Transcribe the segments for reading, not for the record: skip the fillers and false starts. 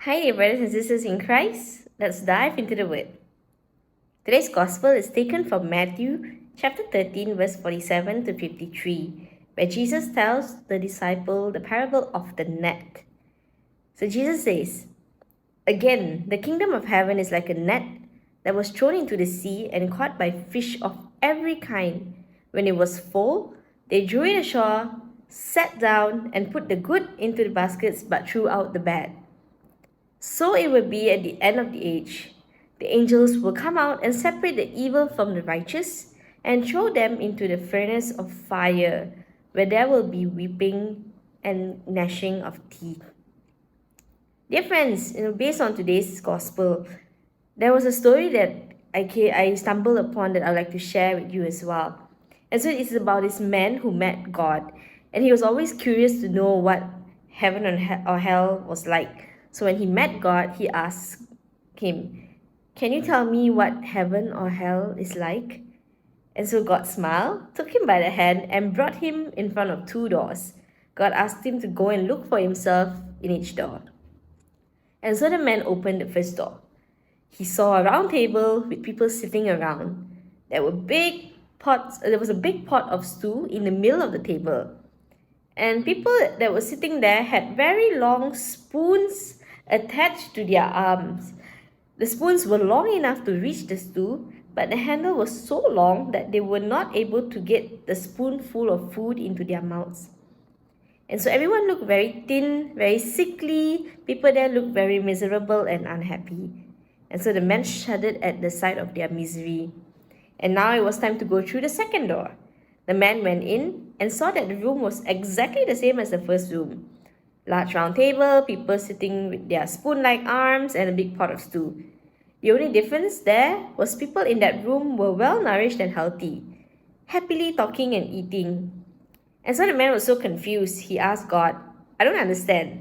Hi, dear brothers and sisters in Christ. Let's dive into the Word. Today's Gospel is taken from Matthew chapter 13, verse 47 to 53, where Jesus tells the disciple the parable of the net. So Jesus says, "Again, the kingdom of heaven is like a net that was thrown into the sea and caught by fish of every kind. When it was full, they drew it ashore, sat down, and put the good into the baskets, but threw out the bad. So it will be at the end of the age. The angels will come out and separate the evil from the righteous and throw them into the furnace of fire, where there will be weeping and gnashing of teeth." Dear friends, based on today's gospel, there was a story that I stumbled upon that I'd like to share with you as well. And so it's about this man who met God, and he was always curious to know what heaven or hell was like. So when he met God, he asked him, "Can you tell me what heaven or hell is like?" And so God smiled, took him by the hand, and brought him in front of two doors. God asked him to go and look for himself in each door. And so the man opened the first door. He saw a round table with people sitting around. There was a big pot of stew in the middle of the table. And people that were sitting there had very long spoons attached to their arms. The spoons were long enough to reach the stew, but the handle was so long that they were not able to get the spoonful of food into their mouths. And so everyone looked very thin, very sickly. People there looked very miserable and unhappy. And so the man shuddered at the sight of their misery. And now it was time to go through the second door. The man went in and saw that the room was exactly the same as the first room. Large round table, people sitting with their spoon-like arms, and a big pot of stew. The only difference there was people in that room were well-nourished and healthy, happily talking and eating. And so the man was so confused, he asked God, "I don't understand.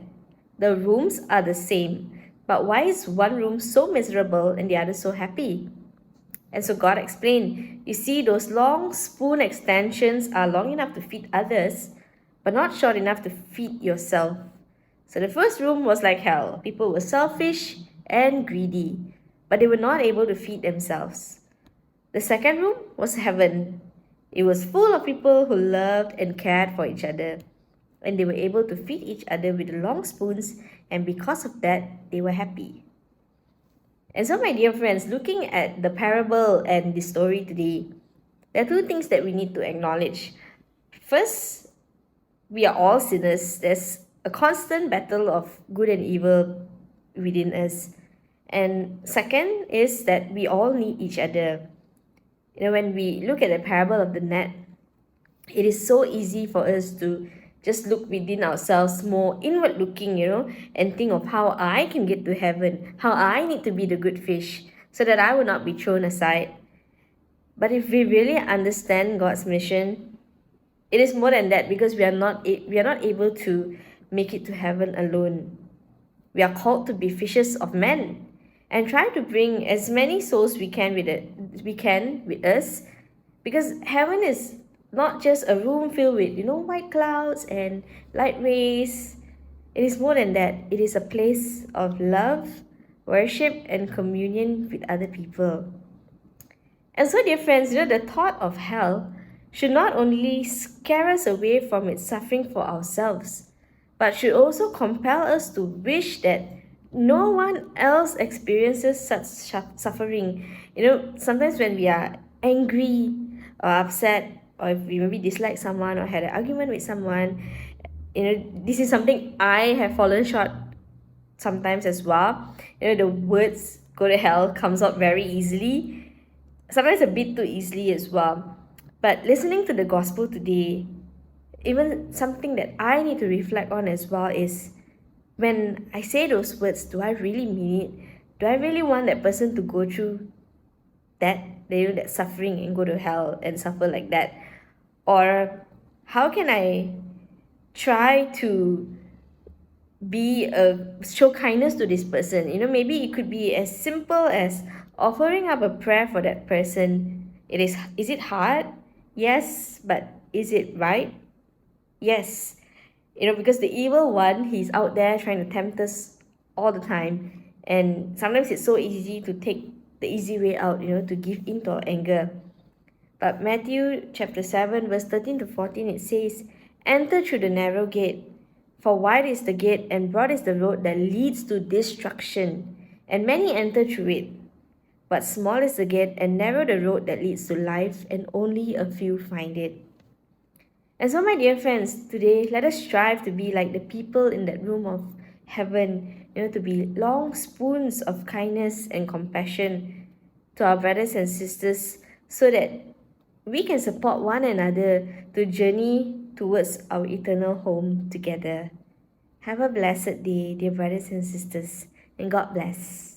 The rooms are the same, but why is one room so miserable and the other so happy?" And so God explained, "You see, those long spoon extensions are long enough to feed others, but not short enough to feed yourself." So the first room was like hell. People were selfish and greedy, but they were not able to feed themselves. The second room was heaven. It was full of people who loved and cared for each other, and they were able to feed each other with the long spoons, and because of that, they were happy. And so, my dear friends, looking at the parable and the story today, there are two things that we need to acknowledge. First, we are all sinners. There's a constant battle of good and evil within us. And second is that we all need each other. When we look at the parable of the net, it is so easy for us to just look within ourselves, more inward looking, and think of how I can get to heaven, how I need to be the good fish so that I will not be thrown aside. But if we really understand God's mission, it is more than that, because we are not able to make it to heaven alone. We are called to be fishers of men and try to bring as many souls we can with us, because heaven is not just a room filled with white clouds and light rays. It is more than that. It is a place of love, worship, and communion with other people. And so, dear friends, the thought of hell should not only scare us away from its suffering for ourselves, but should also compel us to wish that no one else experiences such suffering. Sometimes when we are angry or upset, or if we maybe dislike someone or had an argument with someone, this is something I have fallen short sometimes as well. The words "go to hell" comes out very easily, sometimes a bit too easily as well. But listening to the gospel today, even something that I need to reflect on as well is, when I say those words, do I really mean it? Do I really want that person to go through that suffering and go to hell and suffer like that? Or how can I try to show kindness to this person? Maybe it could be as simple as offering up a prayer for that person. Is it hard? Yes, but is it right? Yes. Because the evil one, he's out there trying to tempt us all the time. And sometimes it's so easy to take the easy way out, to give in to our anger. But Matthew chapter 7, verse 13 to 14, it says, "Enter through the narrow gate, for wide is the gate and broad is the road that leads to destruction, and many enter through it. But small is the gate and narrow the road that leads to life, and only a few find it." And so, my dear friends, today let us strive to be like the people in that room of heaven, to be long spoons of kindness and compassion to our brothers and sisters, so that we can support one another to journey towards our eternal home together. Have a blessed day, dear brothers and sisters, and God bless.